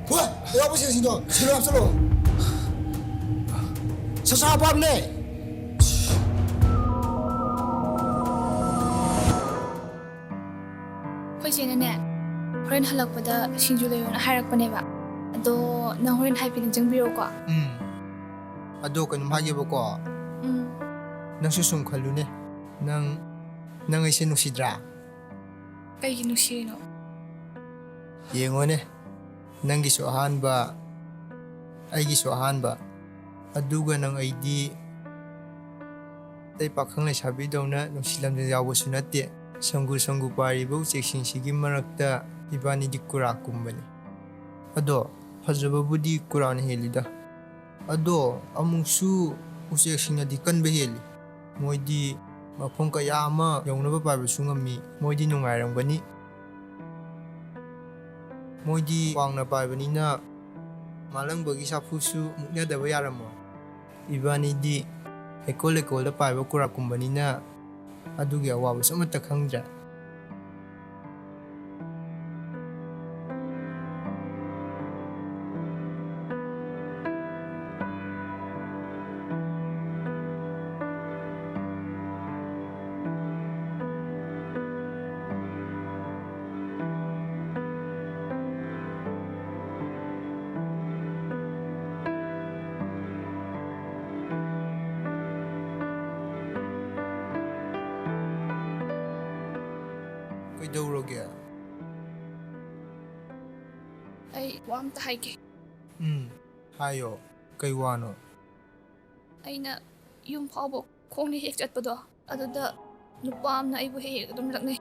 What? What was you doing? Silo silo. Sasa apa ni? Koi Seena ne. Horen halak pada singju leyon harak paneba. Ado nang horen hai pining jangbiro ko. Ado kanum hage ba ko. Nang susung khalu ne. Nang ay sinusidra. Kay ginusino. Yengo ne. Nang gisuhan ba ay gisuhan ba. Aduga nang ay di tay pakhang laisabi daw na nung silam na yawa sunate. Sanggu paribaw seksing sige marakta ibani di kurakum ba ni. Ado, hazababu di kuran heli da. Ado, among su useksing na di kan beheli. Moy di mapong kaya ama yung nabaparo sungami. Moy di nungarang ba ni. Moy di wang na pa ba ni na malang bagi sa puso muknya da bayaran mo. Ibani di ekol da pa ba kurakum ba ni na adugi awawa sa mata khangja. Dawroge. Ay wam ta hai ke. Hayo kay wano. Ay na yung pabo kong ni hek chat pa do. Aduda nupam na ibu hek dum laknay.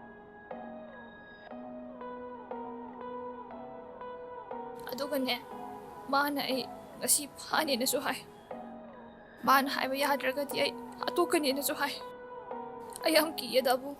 Aduga ne mana ay kasi pani na suhay. Mana hai ba yadraga ti ay atukan ni na suhay. Ayam ki yadabu.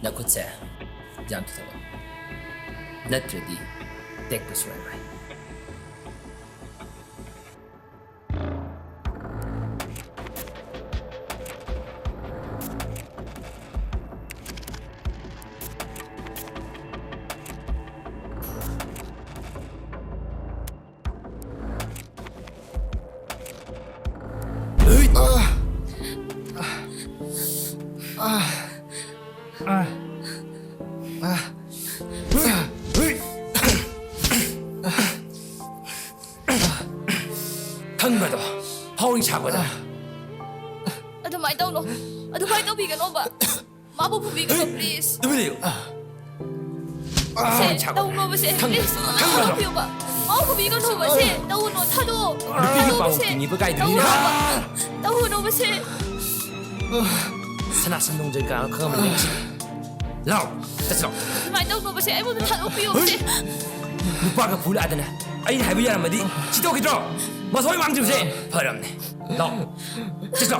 Nakutse, jam to tabo. Natredi, take this way, right? Adumay daw no. Adumay daw bigan no ba? Mabu pubigan no please. Dubili. Se daw no ba se please. Ano piyo ba? Mabu pubigan no ba se? Daw no tado. Dubili pa mo tingi ba Gaitri na. Daw no ba se? Sana sandong jaga ka man ni. Lao, that's all. Adumay daw no ba se? Ay mo tado piyo se. Lupa ka pula adana. Ay habi yaran madi. Chito kidro. Masoi mang ju se. Param ne. Lao. Just go.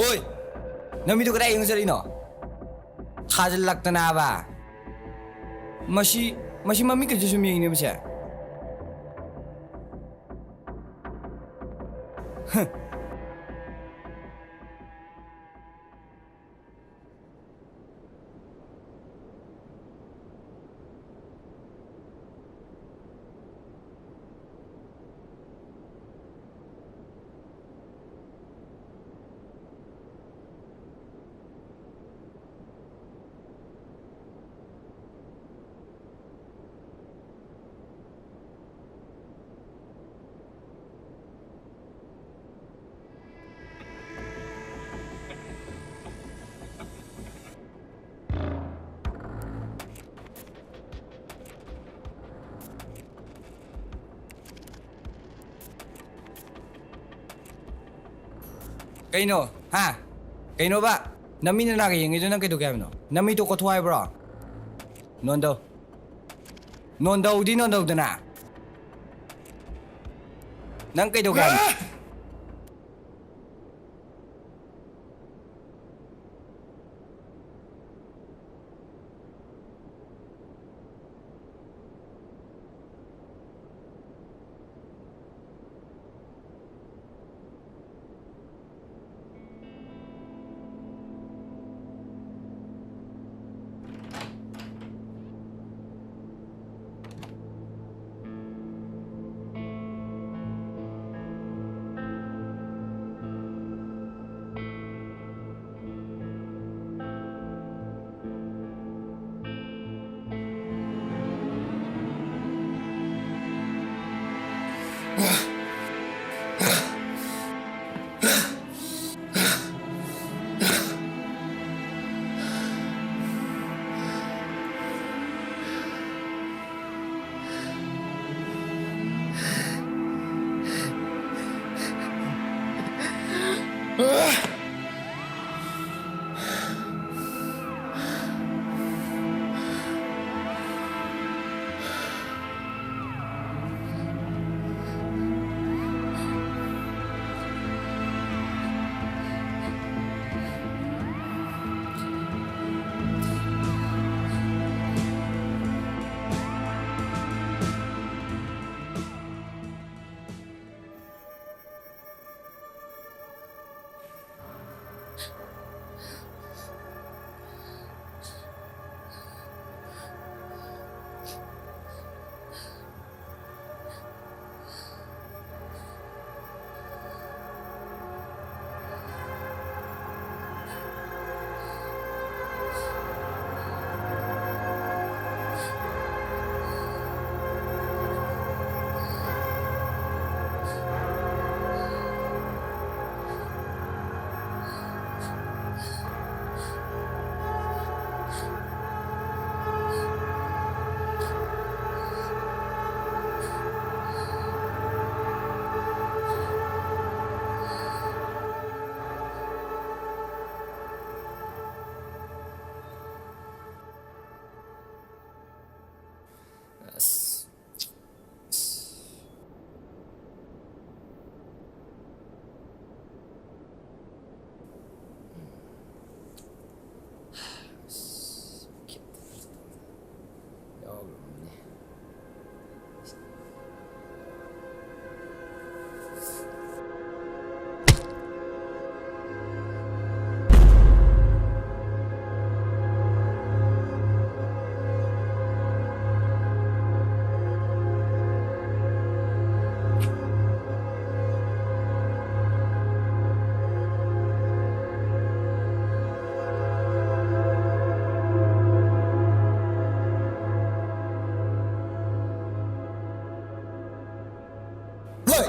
Oi, nami tu kedai yang seri no. Khajal lakta na ba. Masih mami kerja sumi ini macam. Kaino, ha? Kaino ba? Nami na lagi yung ito nang kito kaya no? Nami to kotuay bro. Nondo. Nondo di nondo na. Nang kito kaya.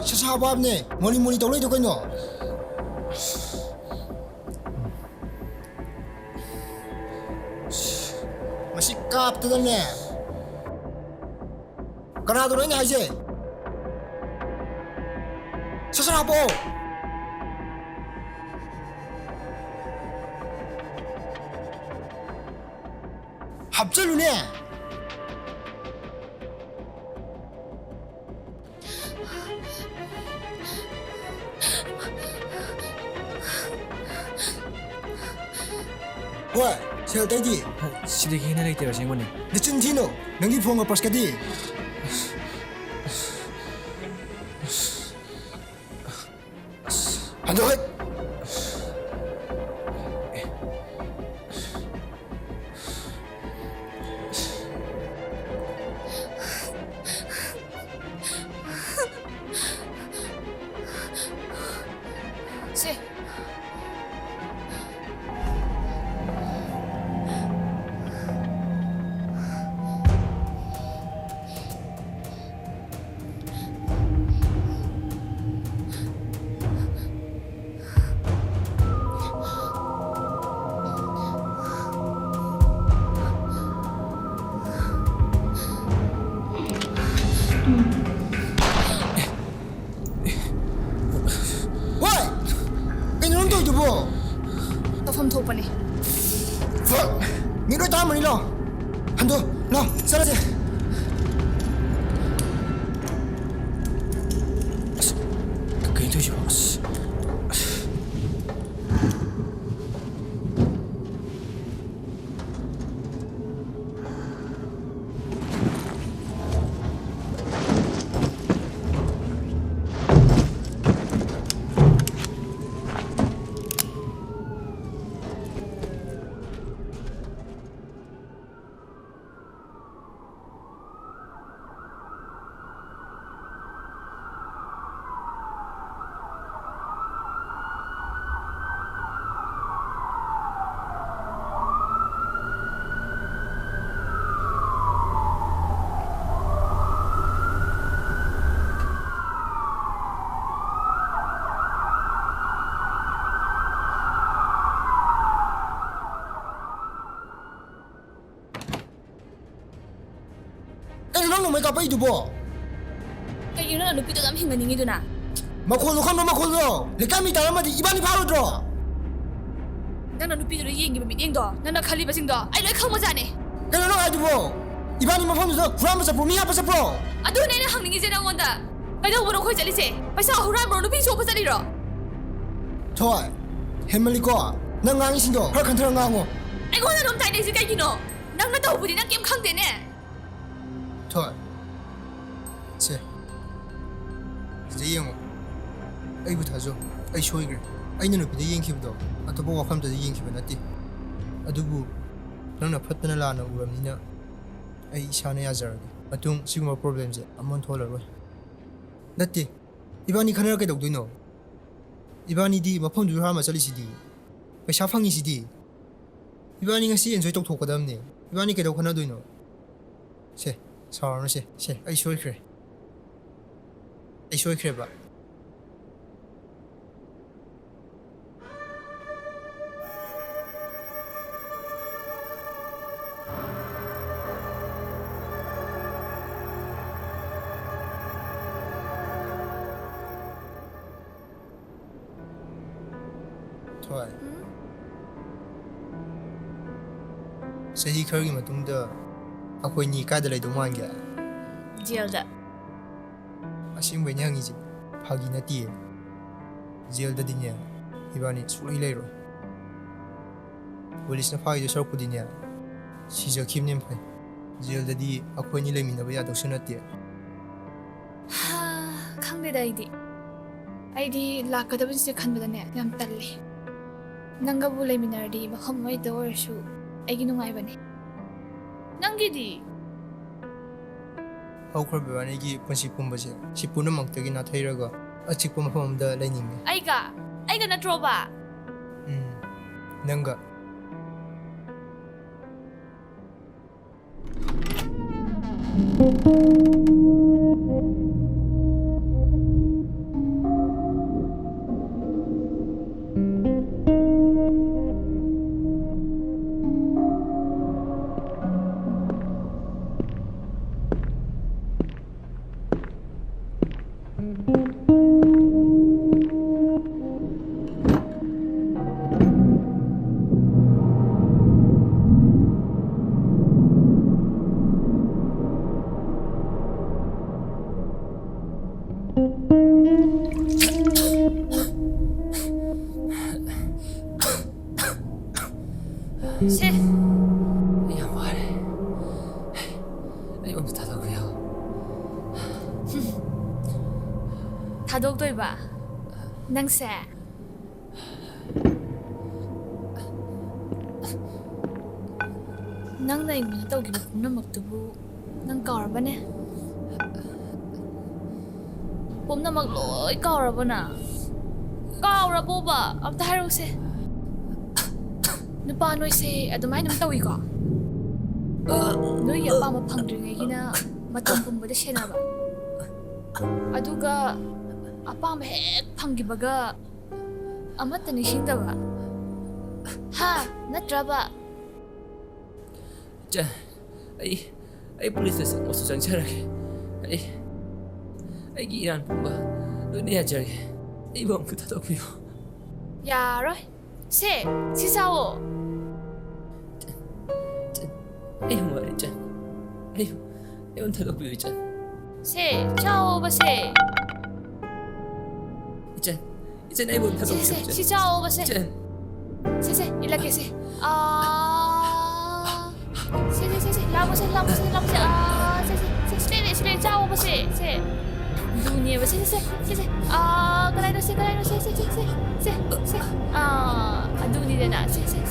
ꯁꯁꯥꯕꯥꯕꯅꯦ ꯃꯣꯅꯤ ꯃꯣꯅꯤ ꯇꯧ ꯂꯩꯗꯣ ꯀꯩꯅꯣ ꯃꯁꯤ ꯀꯥꯞꯇꯗꯅꯦ ꯀꯅꯥꯗꯣꯅꯣ ꯑꯩꯅ ꯍꯥꯏꯁꯦ ꯁꯠ ꯍꯥꯞꯄꯣ ꯍꯥꯞꯆꯜꯂꯨꯅꯦ ꯍꯣꯏ ꯁꯦꯜ ꯇꯩꯗꯤ ꯁꯤꯗꯒꯤ ꯍꯦꯟꯅ ꯂꯩꯇꯦꯕ ꯑꯁꯦꯡꯕꯅꯤ ꯅꯆꯤꯟ ꯊꯤꯅꯣ ꯅꯪꯒꯤ ꯐꯣꯟꯒ ꯄꯔꯁꯀꯗꯤ ꯍꯟꯗꯣꯏ ꯁꯦ ꯇꯧꯐꯝ ꯊꯣꯛꯄꯅꯦ ꯃꯤ ꯂꯣꯏ ꯇꯥꯔꯝꯃꯅꯤ ꯂꯥꯎ ꯍꯟꯗꯣ ꯂꯥꯎ ꯆꯠꯂꯁꯦ ꯀꯩꯅꯣ ꯇꯧꯏꯁꯤꯕꯣ ꯑꯁ ꯅꯪ ꯅꯣꯡꯃꯩ ꯀꯥꯞꯄꯛꯏꯗꯨꯕꯣ ꯀꯩꯒꯤꯅꯣ ꯅꯪ ꯅꯨꯄꯤꯗꯣ ꯌꯥꯝ ꯍꯤꯡꯍꯟꯅꯤꯡꯉꯤꯗꯨꯅ ꯃꯈꯣꯜꯗꯣ ꯈꯪꯕ꯭ꯔꯣ ꯃꯈꯣꯜꯗꯣ ꯂꯩꯀꯥꯏ ꯃꯤ ꯇꯥꯔꯝꯃꯗꯤ ꯏꯕꯥꯅꯤ ꯐꯥꯔꯣꯏꯗ꯭ꯔꯣ ꯅꯪꯅ ꯅꯨꯄꯤꯗꯨꯗ ꯌꯦꯡꯉꯤꯕ ꯃꯤꯠꯌꯦꯡꯗꯣ ꯅꯪꯅ ꯈꯜꯂꯤꯕꯁꯤꯡꯗꯣ ꯑꯩ ꯂꯣꯏ ꯈꯪꯕꯖꯥꯠꯅꯦ ꯀꯩꯅꯣ ꯅꯪ ꯍꯥꯏꯗꯨꯕꯣ ꯏꯕꯥꯅꯤ ꯃꯐꯝꯗꯨꯗ ꯍꯨꯔꯥꯟꯕ ꯆꯠꯄ꯭ꯔꯣ ꯃꯤ ꯍꯥꯞꯄ ꯆꯠꯄ꯭ꯔꯣ ꯑꯗꯨꯅꯦ ꯑꯩꯅ ꯍꯪꯅꯤꯡꯉꯤꯁꯦ ꯅꯪꯉꯣꯟꯗ ꯀꯩꯗꯧꯕꯅꯣ ꯑꯩꯈꯣꯏ ꯆꯠꯂꯤꯁꯦ ꯄꯩꯁꯥ ꯍꯨꯔꯥꯟꯕ꯭ꯔꯣ ꯅꯨꯄꯤ ꯁꯣꯛꯄ ꯆꯠꯂꯤꯔꯣ ꯊꯣꯏ ꯍꯦꯟꯃꯜꯂꯤꯀꯣ ꯅꯪ ꯉꯥꯡꯉꯤꯁꯤꯡꯗꯣ ꯈꯔ ꯈꯟꯊꯔ ꯉꯥꯡꯉꯣ ꯑꯩꯉꯣꯟꯗ ꯑꯗꯨꯝ ꯇꯥꯏꯅꯩꯁꯦ ꯀꯩꯒꯤꯅꯣ ꯅꯪꯅ ꯇꯧꯕꯗꯤ ꯅꯪ ꯀꯩꯝ ꯈꯪꯗꯦꯅꯦ ꯊꯣꯏ ꯁꯦ ꯁꯤꯗ ꯌꯦꯡꯉꯣ ꯑꯩꯕꯨ ꯊꯥꯖꯧ ꯑꯩ ꯁꯣꯏꯈ꯭ꯔꯦ ꯑꯩꯅ ꯅꯨꯄꯤꯗ ꯌꯦꯡꯈꯤꯕꯗꯣ ꯑꯇꯣꯞꯄ ꯋꯥꯐꯝꯗꯗꯤ ꯌꯦꯡꯈꯤꯕ ꯅꯠꯇꯦ ꯑꯗꯨꯕꯨ ꯅꯪꯅ ꯐꯠꯇꯅ ꯂꯥꯟꯅ ꯎꯔꯕꯅꯤꯅ ꯑꯩ ꯏꯁꯥꯅ ꯌꯥꯖꯔꯒꯦ ꯃꯇꯨꯡ ꯁꯤꯒꯨꯝꯕ ꯄ꯭ꯔꯣꯕ꯭ꯂꯦꯝꯁꯦ ꯑꯃꯨꯛ ꯊꯣꯛꯍꯜꯂꯔꯣꯏ ꯅꯠꯇꯦ ꯏꯕꯥꯅꯤ ꯈꯟꯅꯔ ꯀꯩꯗꯧꯗꯣꯏꯅꯣ ꯏꯕꯥꯅꯤꯗꯤ ꯃꯐꯝꯗꯨ ꯍꯨꯔꯥꯟꯕ ꯆꯠꯂꯤꯁꯤꯗꯤ ꯄꯩꯁꯥ ꯐꯪꯉꯤꯁꯤꯗꯤ 이반이 ngasi enjoy ꯇꯧꯊꯣꯛꯀꯗꯕꯅꯤ 이반이 ꯀꯩꯗꯧ ꯈꯟꯅꯗꯣꯏꯅꯣ ꯁꯦ ꯁꯥꯎꯔꯅꯨꯁꯦ ꯁꯦ ꯑꯩ ꯁꯣꯏꯈ꯭ꯔꯦꯕ ꯊꯣꯏ ꯆꯍꯤ ꯈꯔꯒꯤ ꯃꯇꯨꯡꯗ ꯑꯩꯈꯣꯏꯅꯤ ꯀꯥꯏꯗ ꯂꯩꯗꯧ ꯃꯥꯟꯒꯦ ꯖꯦꯜꯗ ꯑꯁꯦꯡꯕꯩꯅꯦ ꯍꯪꯉꯤꯁꯦ ꯐꯥꯒꯤ ꯅꯠꯇꯤꯌꯦ ꯖꯦꯜꯗꯗꯤꯅꯦ 이반이 ꯁꯨꯛꯂꯩ ꯂꯩꯔꯣꯏ ꯄꯨꯂꯤꯁꯅ ꯐꯥꯒꯤꯗꯣ ꯁꯔꯨꯛꯄꯨꯗꯤꯅꯦ ꯁꯤꯖꯈꯤꯕꯅꯦ ꯐꯩ ꯖꯦꯜꯗꯗꯤ ꯑꯩꯈꯣꯏꯅꯤ ꯂꯩꯃꯤꯟꯅꯕ ꯌꯥꯗꯧꯁꯨ ꯅꯠꯇꯦ ꯈꯪꯗꯦꯗ ꯑꯩꯗꯤ ꯂꯥꯛꯀꯗꯕꯁꯦ ꯈꯟꯕꯗꯅꯦ ꯌꯥꯝ ꯇꯜꯂꯦ ꯅꯪꯒꯕꯨ ꯂꯩꯃꯤꯟꯅꯔꯗꯤ ꯃꯐꯝ ꯑꯃꯗ ꯑꯣꯏꯔꯁꯨ ꯑꯩꯒꯤ ꯅꯨꯡꯉꯥꯏꯕꯅꯦ ꯅꯪꯒꯤꯗꯤ ꯍꯧꯈ꯭ꯔꯕ 이반이ꯒꯤ ꯄꯨꯟꯁꯤ ꯄꯨꯝꯕꯁꯦ ꯁꯤ ꯄꯨꯝꯅꯃꯛꯇꯒꯤ ꯅꯥꯊꯩꯔꯒ ꯑꯆꯤꯛꯄ ꯃꯐꯝ ꯑꯃꯗ ꯂꯩꯅꯤꯡꯉꯦ ꯑꯩꯒ ꯅꯠꯇ꯭ꯔꯣꯕ ꯅꯪꯒ 세. 야 뭐하래? 이거 닫아고요. 다독돌봐. 낭세. ꯅꯪꯅ ꯑꯩꯉꯣꯟꯗ ꯇꯧꯈꯤꯕ ꯄꯨꯝꯅꯃꯛꯇꯨꯕꯨ ꯅꯪ ꯀꯥꯎꯔꯕꯅꯦ? ꯄꯨꯝꯅꯃꯛ ꯂꯣꯏ ꯀꯥꯎꯔꯕꯅ? ꯀꯥꯎꯔꯕꯣꯕ? ꯑꯝꯇ ꯍꯥꯏꯔꯛꯎꯁꯦ. 누pa 노이세 아두마이 놈 떠위고 너희 아빠 아마 방들이기나 맞던 분보다 세나봐 아두가 아빠 아마 핵 방기바가 아마따니 신다봐 하 나트라봐 자 아이 폴리스에서 어서 정찰하게 아이기 일하는 분과 눈이 하자게 이번 그 다더구요 야로 세 시사오 아유 뭐하래 짠 아유 이건 다더구요 짠 세 차오바 세 짠 이제 나 이번 다더구요 세 짠 시사오바 세 짠 세세 일라게 세 세세세세 라보세 세세 차오바 세 눈이 봐 세세 그라이로 세 눈이 되나 세세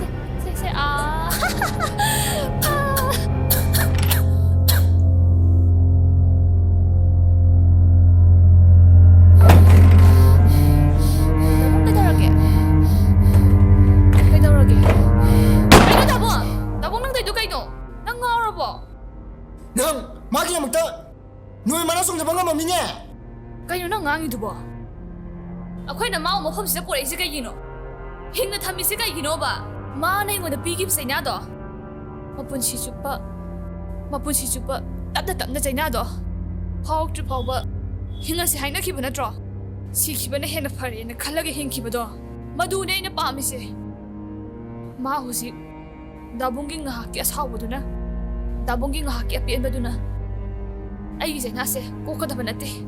그러게 이거 나봉 낭대 누가 이노 낭 알아봐 능 마기 먹다 누이 만나 송잡anga 맘니냐 그이노 낭 앙이두봐 아코이나 마오 모폼시다 꼬레이지 그이노 힝나 탐미시 그이노 봐 마나 이거다 비깁세 나도 마pun시 주빠 답다 자이나도 파옥주 파오바 힝나시 하이나 기분 나트로 시 기분에 해나 파리나 칼라게 힝 기분도 마두네 이나 빠미시 마 후시 나봉기 ngahaki asawduna 나봉기 ngahaki apienbaduna ay zainase kokadaba nate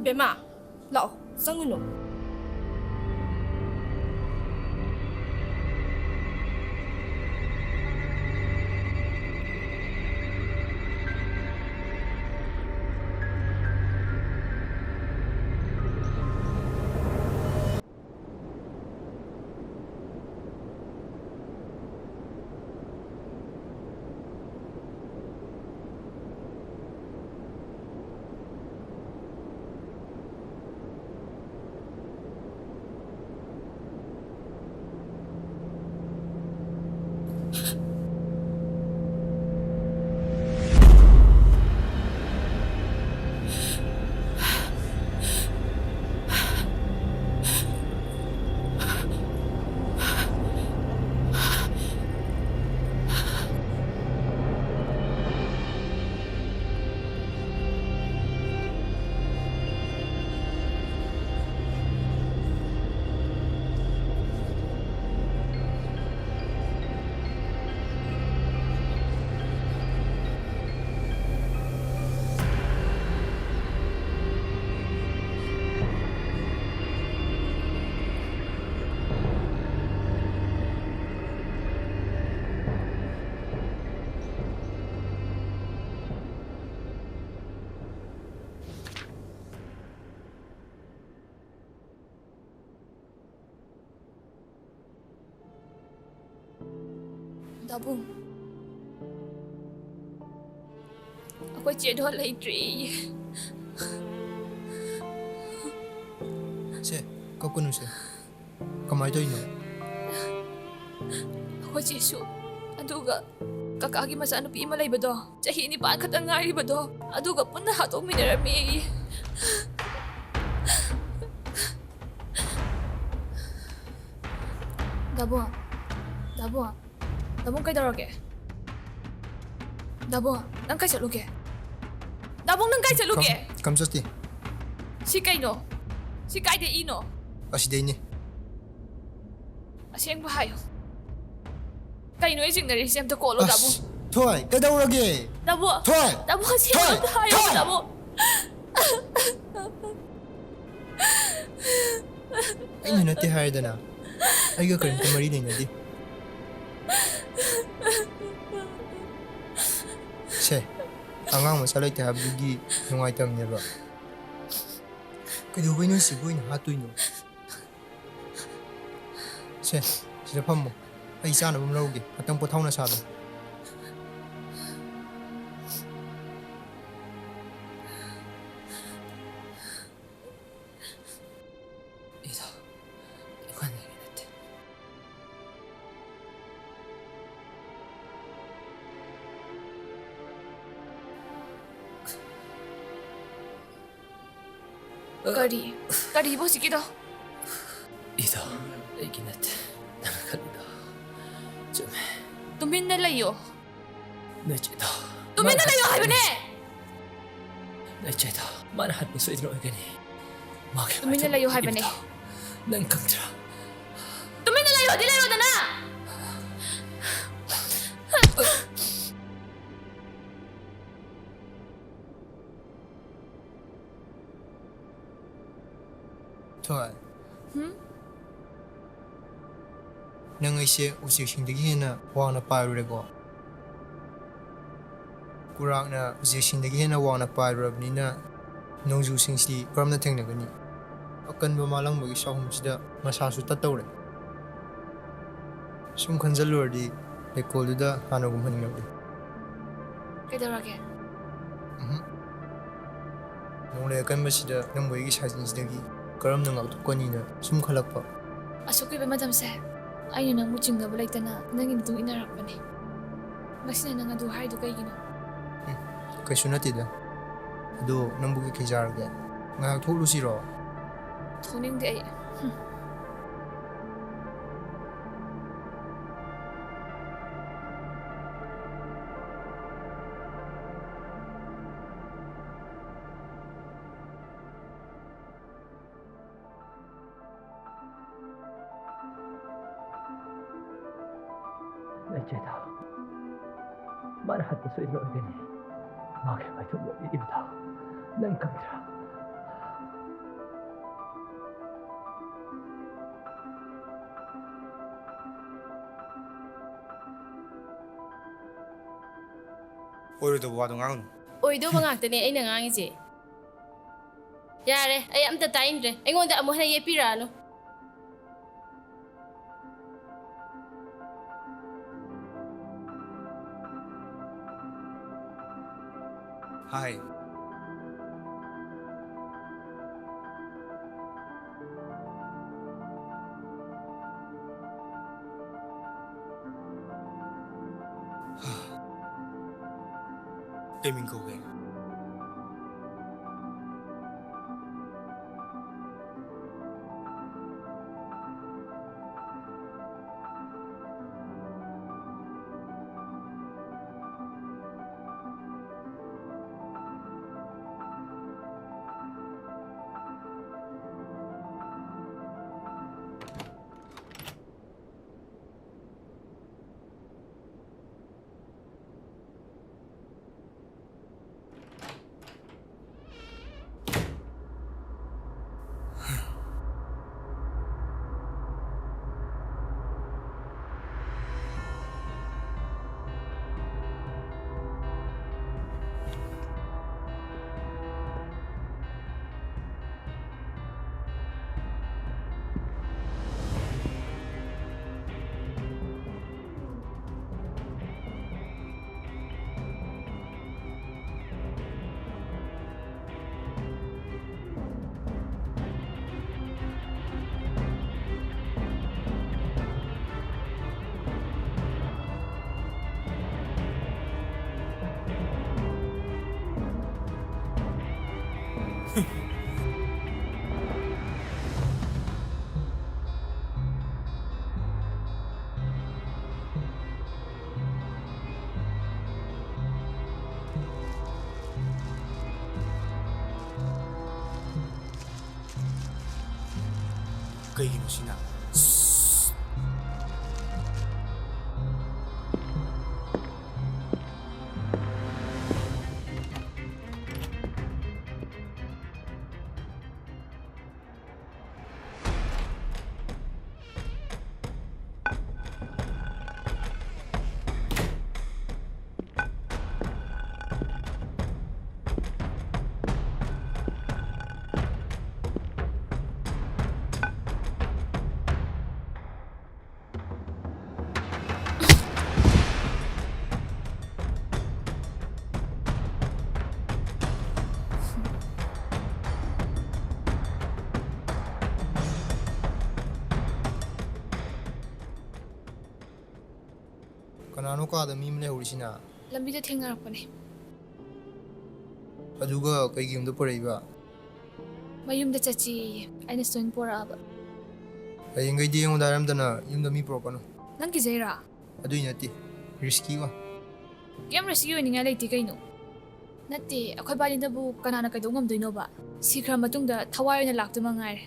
Bema, lao, sanguno. Dabung. Aku cedo Gaitri. Se, kakunu se. Kamay to ino. Ako Jesu. Aduga kakagi masano pi malay ba do? Chahi ni pa katangari ba do? Aduga punna hato minarami. Dabung. Dabung. Dabung kay darage. Dabung, nang kay saluge. Dabung nang kay saluge. Kamsasti. Si kay no. Si kay de ino. Asiday ni. Asiyang bahayo. Kay no ising nari siyam to kolo Dabung. Thoi, kadawrage. Dabung. Thoi. Dabung asiyang bahayo Dabung. Ay nyo nati hayda na. Ay ga karin tamari na di. Se, angang masalay te habigi nungay tam niya ba? Kadaway nyo sigoy na hatoy no. Se, sinapam mo. Ay sana bumlawag at ang putaw na sabi. Ito, iwan na rin natin. Kari bo sige do. Ito, ikin natin. Nakakalito. 좀 Tumin na layo. 늦지도. Tumin na layo hay bane. 늦지도. 말할 수 있는 거니. 막에. Tumin na layo hay bane. 난 강들아. Tumin na layo, di layo na na. Thoi. Nang ayse usiksindagi hena wana pairurego. Kurak na usiksindagi hena wana pairurabnina nongju singsi karamna thengnagani. Akanba malang bagi sahumsida masasu tatawre. Sum khanjalurdi lekoluda hanagum haningabdi. Kay darage. Nongle akanbasida nangboigi sajinsidagi karamna ngaktukkanina sum khalakpa. Asok ba madam se. Ayun nang muching na balay na nangin itong inarap pa ni. Masina nang aduhay do kay gino. Kaysa natida. Ado nang bugi kay jarga. Ngak thulu siro. Toning di ay. 늦지도. 말할 수 있는 거니. 막에 맞은 거 입다. 난 강들아. 오늘도 뭐하던 강? ꯑꯣꯏꯗꯧꯕ ꯉꯥꯛꯇꯅꯦ ꯑꯩꯅ ꯉꯥꯡꯉꯤꯁꯦ. ꯌꯥꯔꯦ, ꯑꯩ ꯑꯝꯇ ꯇꯥꯏꯟꯗ꯭ꯔꯦ. ꯑꯩꯉꯣꯟꯗ ꯑꯃꯨꯛ ꯍꯟꯅ ꯌꯦꯠꯄꯤꯔꯛꯑꯅꯨ. 하이. 대민국에 ꯀꯩꯒꯤꯅꯣ ꯁꯤꯅ ꯀꯅꯥꯅꯣ ꯀꯥꯗ ꯃꯤ ꯑꯃ ꯂꯩꯍꯧꯔꯤꯁꯤꯅ ꯂꯝꯕꯤꯗ ꯊꯦꯡꯅꯔꯛꯄꯅꯦ ꯑꯗꯨꯒ ꯀꯩꯒꯤ ꯌꯨꯝꯗ ꯄꯨꯔꯛꯏꯕ ꯃꯌꯨꯝꯗ ꯆꯠꯁꯤꯌꯦ ꯑꯩꯅ ꯁꯣꯏꯅ ꯄꯣꯔꯛꯑꯕ ꯍꯌꯦꯡꯈꯩꯗꯤ ꯑꯩꯉꯣꯟꯗ ꯍꯥꯏꯔꯝꯗꯅ ꯌꯨꯝꯗ ꯃꯤ ꯄꯨꯔꯛꯀꯅꯨ ꯅꯪ ꯀꯤꯖꯩꯔꯥ ꯑꯗꯨꯏ ꯅꯠꯇꯦ ꯔꯤꯁꯀꯤ ꯑꯣꯏ ꯀꯩꯝ ꯔꯤꯁꯀꯤ ꯑꯣꯏꯅꯤꯡꯉꯥꯏ ꯂꯩꯇꯦ ꯀꯩꯅꯣ ꯅꯠꯇꯦ ꯑꯩꯈꯣꯏ ꯕꯥꯅꯤꯗꯕꯨ ꯀꯅꯥꯅ ꯀꯩꯗꯧ ꯉꯝꯗꯣꯏꯅꯣꯕ ꯁꯤꯈ꯭ꯔ ꯃꯇꯨꯡꯗ ꯊꯋꯥꯏ ꯑꯣꯏꯅ ꯂꯥꯛꯇꯨꯃ ꯉꯥꯏꯔꯦ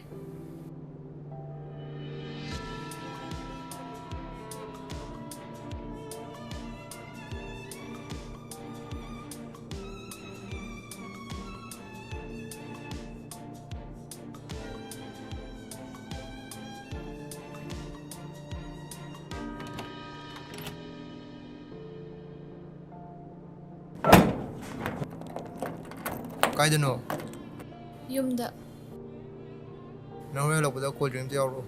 ꯀꯥꯏꯗꯅꯣ ꯌꯨꯝꯗ ꯅꯪ ꯍꯣꯔꯦꯟ ꯍꯜꯂꯛꯄꯗ ꯀꯣꯜ ꯗ꯭ꯔꯤꯡ ꯑꯝꯇ ꯌꯥꯎꯔꯛꯑꯣ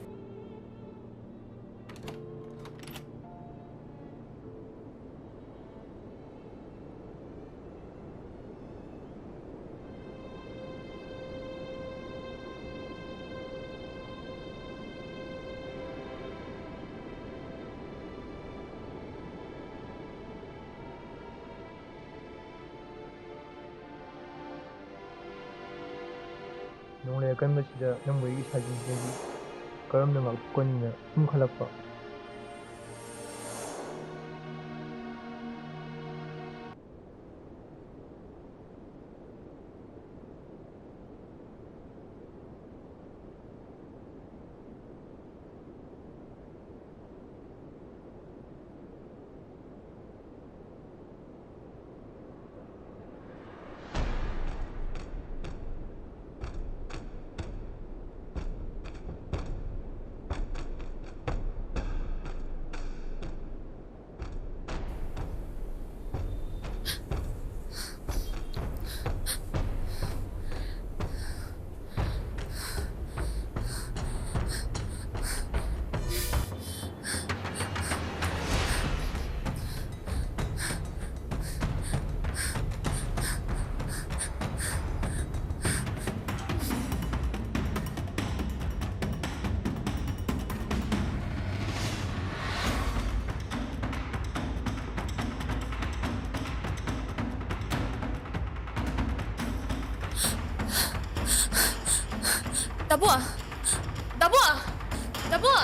ꯅꯣꯡꯂꯩ ꯑꯀꯟꯕꯁꯤꯗ ꯅꯪꯕꯨ ꯑꯩꯒꯤ ꯁꯥꯖꯤꯟꯗꯒꯤ ꯀꯔꯝꯅ ꯉꯥꯛꯊꯣꯛꯀꯅꯤꯅ ꯁꯨꯝ ꯈꯜꯂꯛꯄ Dabu! Dabu! Dabu!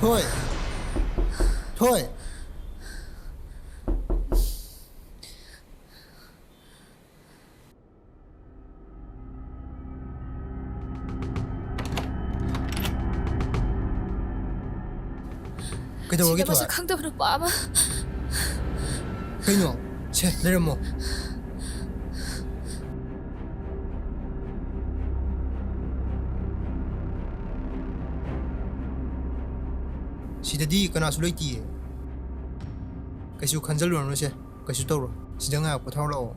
Thôi Thôi Kailangan Sida gitu masih kang dapat apa? Kaino, che, Leoraj. Sidadi kana sulai ti. Kaisu khanjal ro no se, kaisu tawro. Sida nga ko thawlo.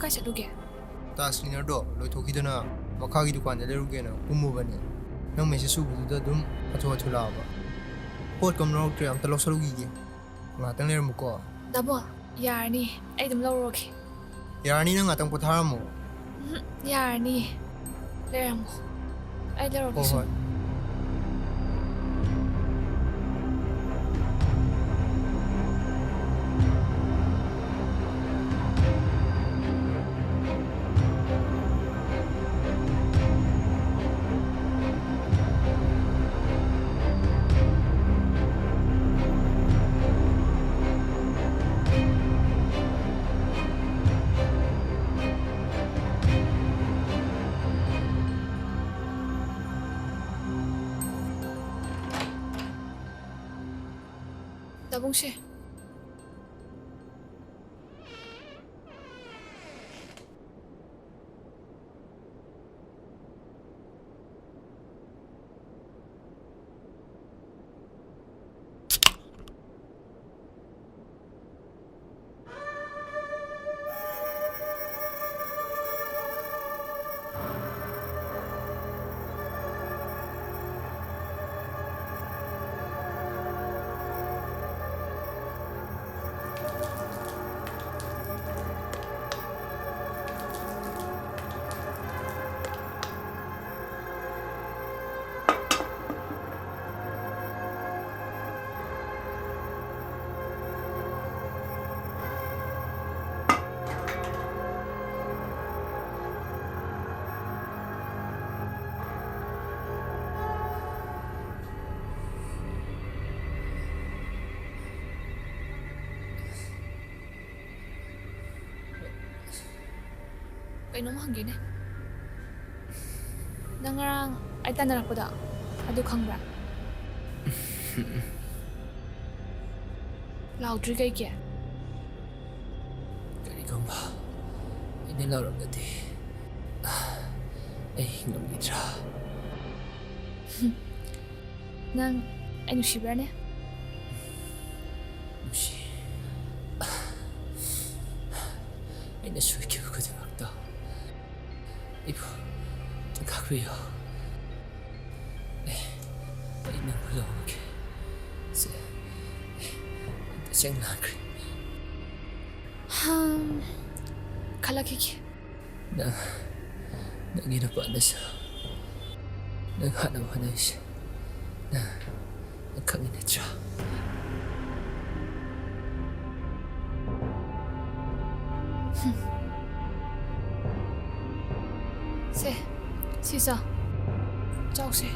ꯀꯥꯏ ꯆꯠꯂꯨꯒꯦ? ꯇꯥꯛꯁ ꯀ꯭ꯂꯤꯅꯔꯗꯣ ꯂꯣꯏꯊꯣꯛꯈꯤꯗꯅ ꯃꯈꯥꯒꯤ ꯗꯨꯀꯥꯟꯗ ꯂꯩꯔꯨꯒꯦꯅ ꯀꯨꯝꯃꯨꯕꯅꯦ ꯅꯪ ꯃꯦꯁꯦꯖ ꯎꯕꯗꯨꯗ ꯑꯗꯨꯝ ꯍꯥꯊꯨ ꯍꯥꯊꯨ ꯂꯥꯛꯑꯕ ꯄꯣꯠ ꯀꯝ ꯂꯧꯔꯛꯇ꯭ꯔꯦ ꯑꯝꯇ ꯂꯧꯁꯜꯂꯨꯈꯤꯒꯦ ꯉꯥꯛꯇꯪ ꯂꯩꯔꯝꯃꯨꯀꯣ ꯗꯥꯕꯣ ꯌꯥꯔꯅꯤ ꯑꯩ ꯑꯗꯨꯝ ꯂꯧꯔꯒꯦ ꯌꯥꯔꯅꯤ ꯅꯪ ꯉꯥꯛꯇꯪ ꯄꯣꯊꯥꯔꯝꯃꯣ ꯌꯥꯔꯅꯤ ꯂꯩꯔꯝꯃꯣ ꯑꯩ ꯂꯧꯔꯒꯦ ꯍꯣꯏ ꯁꯨꯝ ꯍꯣꯏ 나봉씨 kainom hangin eh. Nangarang ay tanarak ko daw. Aduk hang bra. Laudri kay kya. Kari kong ba? Inilarap gati. Ay hinggam gitra. Nang ay nusibra ne. Nusi. Ay nasuikyo ko din magda. Ipo, tingkakriyo. Ay nang bulawag. Siyang nagri. Kalakiki. Nanginapa na siya. Nanghanap na siya. Nagkanginit siya. Se, Sisa. Chào se.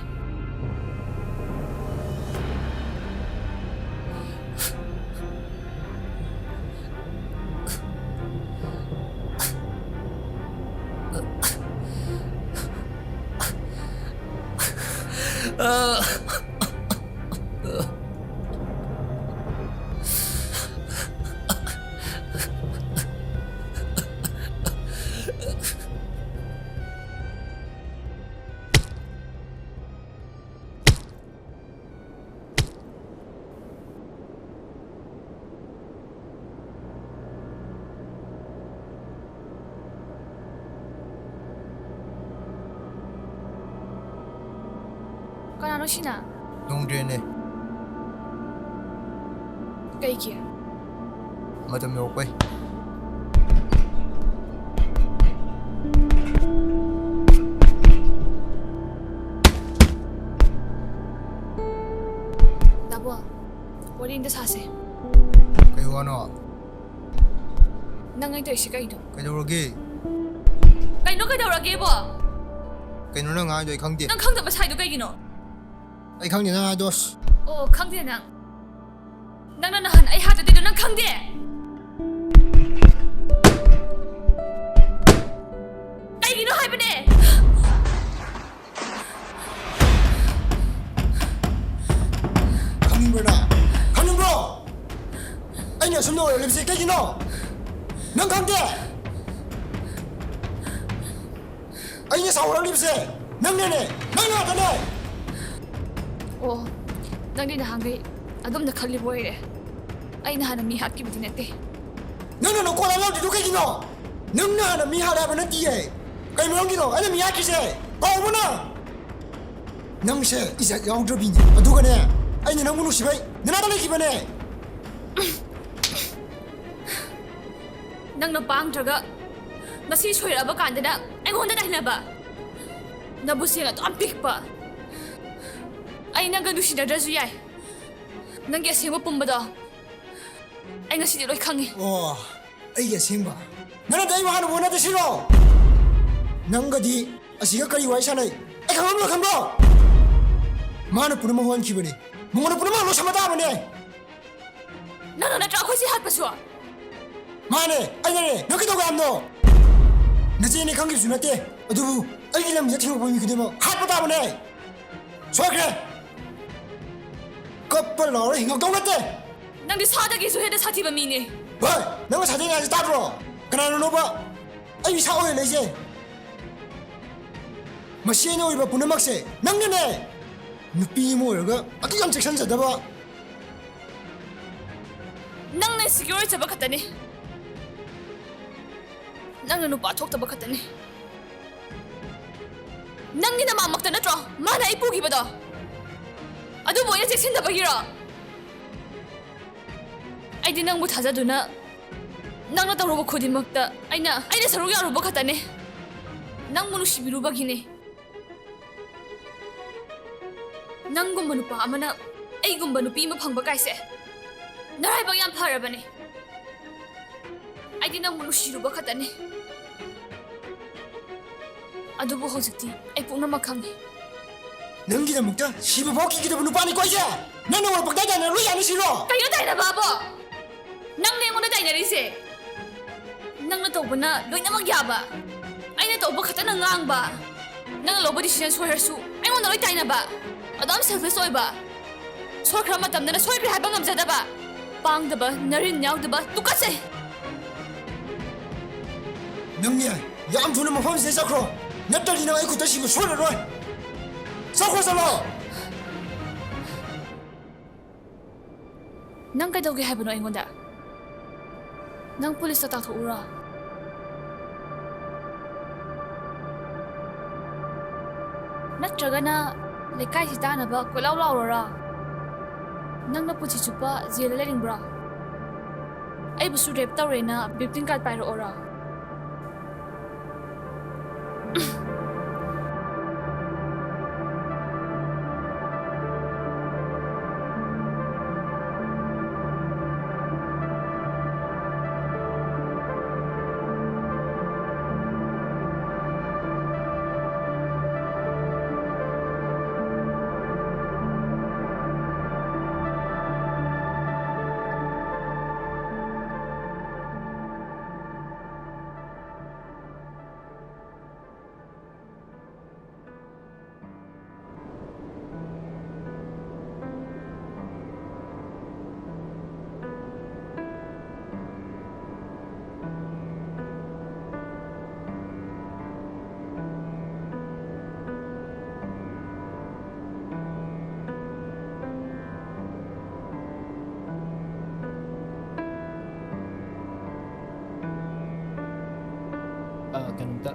Kanano sina? Nungdrene Kay kya? Madam Yokay Dabo, wali inda sase. Kayo ano? Nangay to isi kayo. Kaidawragi Kaino kaidawragi bo? Kaino na nga ay khangdi Nang khangda ba saido kaygino? ay khangdi na nga dos Oo, khangdi na nang. Nang nanahan ay hata dito nang khangdi. Kaygino haiba ne? Khangin bro na khangin bro ay na sumno lepsi kay gino nang khangde ay na sawra lepsi nang ne nang na ta ne Oo, nang di nahangay. Adom na kaliboy re. Ay nahanang mi hatki ba dinete. nang no ko la lo di kay gino Nunga na mi hala ba na tiye. Kay mo ngino ana mi yakise. Ko mo na. Nang se isa yaw dro bi ni. Adu ka ne. Ai ni nang mu si bai. Nana ta le ki ba ne. Nang na pang traga. Nasi choi ra ba kan da. Ai ngon da na ba. Na bu se ga am pik pa. Ai nang ga du si da da zu yai. Nang ge se mo pum ba da. Ai nga si di loi khangi. Oh, ai ge sing ba. Nana dai ma na mo na de si ro. Nang ga di asiga kari wai sa nai. Ai kham lo kham lo. Ma na puna mo hon ki ba ni. Mo na puna ma lo sama da ba ne. Na tra ko si hat pa so. Ma ne, ai ne, no ki to ga am no. Na je ni khangi su na te. Adu bu ai gi lam ya thi mo mi ki de mo. Hat pa da ba ne. So kre. Koppa lo ri ngok dong na te. Nang di sa da gi su he da sa ti ba mi ni. Bai, nang sa de nga ta bro. Kana no ba. Ai sa o le je. Machine oi ba puna mak se. Nang ne. Nupi mo ga atu yam section sa da ba. Nang na security ba khatani. Nang na nupa thok ta ba khatani. Nang ni na ma mak ta na tro. Ma na ipu gi ba da. Adu bo ya section da ba gira. Ai di nang bu thaja du na. Nang na tawro ba khodi mak ta. Ai na saru ya ro ba khatani. Nang mu nu shibiru ba gi ne. Nang gumba nupa amana ai gumba nupi ma phang ba kai se. Narai ba yam phara ba ne. Ai di nang mu nu shiru ba khatani. Adu bo hojikti ai puna ma khangi. Nang gi da mukta shiba bo ki da nu pa ni ko je. Nang no ba da na lu ya ni si ro. Kayo dai na ba bo. Nang ne mo na dai na ri se. Nang na to ba na loi na mag ya ba. Ai na to ba khata na ngang ba. Nang lo ba decision so her su. Ai mo na loi dai na ba. Adam selfish oi ba. So khra ma tam na so khra ha ba ngam ja da ba. Pang da ba narin nyaw da ba tuka se. Nang ni yam thuna ma pham se sa khro. Na ta li na ai ku ta shi ma so na ro. Sa khro sa lo. Nang ka daw ge ha ba no ai ngonda. Nang police ta tho ura. Natraga na lekai si ta na ba ko law law ra. Nang na puchi chupa zela le ring bra. Ai bu su rep taw re na victim card pai ro ora. Kainomta